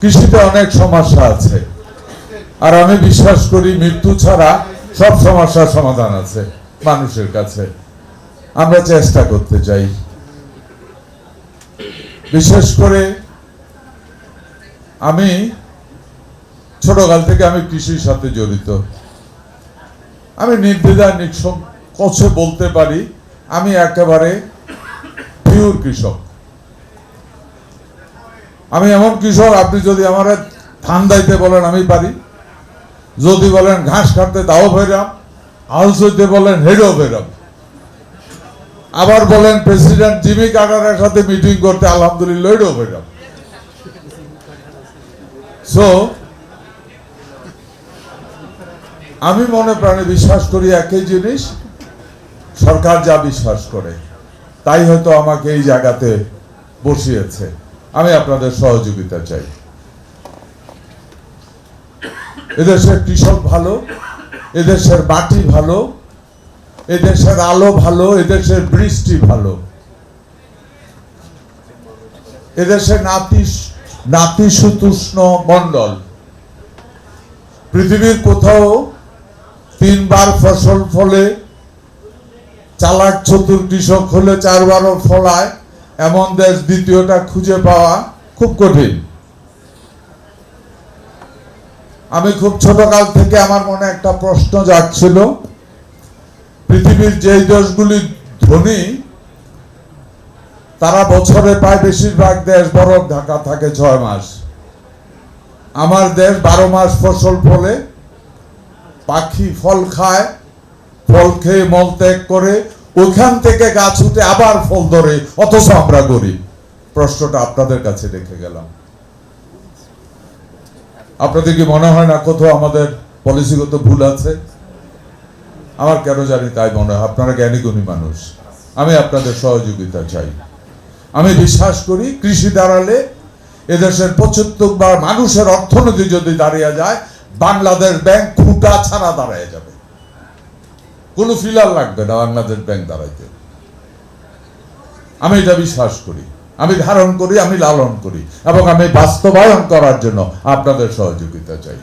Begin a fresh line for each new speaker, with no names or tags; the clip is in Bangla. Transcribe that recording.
কৃষিতে অনেক সমস্যা আছে, আর আমি বিশ্বাস করি মৃত্যু ছাড়া সব সমস্যার সমাধান আছে মানুষের কাছে। আমরা চেষ্টা করতে চাই। বিশেষ করে আমি ছোটকাল থেকে আমি কৃষির সাথে জড়িত। আমি নির্দ্বিধায় নিঃসংকোচে বলতে পারি আমি একেবারে পিওর কৃষক। আমি এমন কৃষক, আপনি যদি আমার ধান দাইতে বলেন আমি পারি, যদি বলেন ঘাস কাটতে তাও ভৈরাম, হাল চইতে বলেন হেডও ভৈরাম, আবার বলেন প্রেসিডেন্ট জিমি কার্টারের সাথে মিটিং করতে আলহামদুলিল্লাহ এটাও ভৈরাম। সো আমি মনে প্রাণে বিশ্বাস করি একই জিনিস, সরকার যা বিশ্বাস করে তাই হয়তো আমাকে এই জায়গাতে বসিয়েছে। আমি আপনাদের সহযোগিতা চাই। এদেশের কৃষক ভালো, এদেশের মাটি ভালো, এদেশের আলো ভালো, এদেশের বৃষ্টি ভালো, এদেশের নাতিশীতোষ্ণ মণ্ডল। পৃথিবীর কোথাও 3 বার ফসল ফলে, চালাক চতুর কৃষক হলে 4 বারও ফলায় এমন দেশ দ্বিতীয়টা খুঁজে পাওয়া খুব কঠিন। আমি খুব ছোটকাল থেকে আমার মনে একটা প্রশ্ন জাগছিল, পৃথিবীর যেই দেশগুলি ধনী তারা বছরে প্রায় বেশিরভাগ দেশ বরফ ঢাকা থাকে 6 মাস। আমার দেশ 12 মাস ফসল ফলে, পাখি ফল খায়, ফল খেয়ে মল ত্যাগ করে, ওইখান থেকে গাছ উঠে আবার ফল ধরে, অথচ আমরা গরিব। প্রশ্নটা আপনাদের কাছে রেখে গেলাম। আপনাদের কি মনে হয় না কোথাও আমাদের পলিসিগত ভুল আছে? আমার কেন জানি তাই মনে হয়। আপনারা জ্ঞানীগুণী মানুষ, আমি আপনাদের সহযোগিতা চাই। আমি বিশ্বাস করি কৃষি দাঁড়ালে এদেশের 75 মানুষের অর্থনীতি যদি দাঁড়িয়ে যায়, বাংলাদেশ ব্যাংক খুঁটা ছাড়া দাঁড়িয়ে যাবে। কোনো ফিলার লাগবে না বাংলাদেশ ব্যাংক দাঁড়াইতে। আমি এটা বিশ্বাস করি, আমি ধারণ করি, আমি লালন করি, এবং আমি বাস্তবায়ন করার জন্য আপনাদের সহযোগিতা চাই।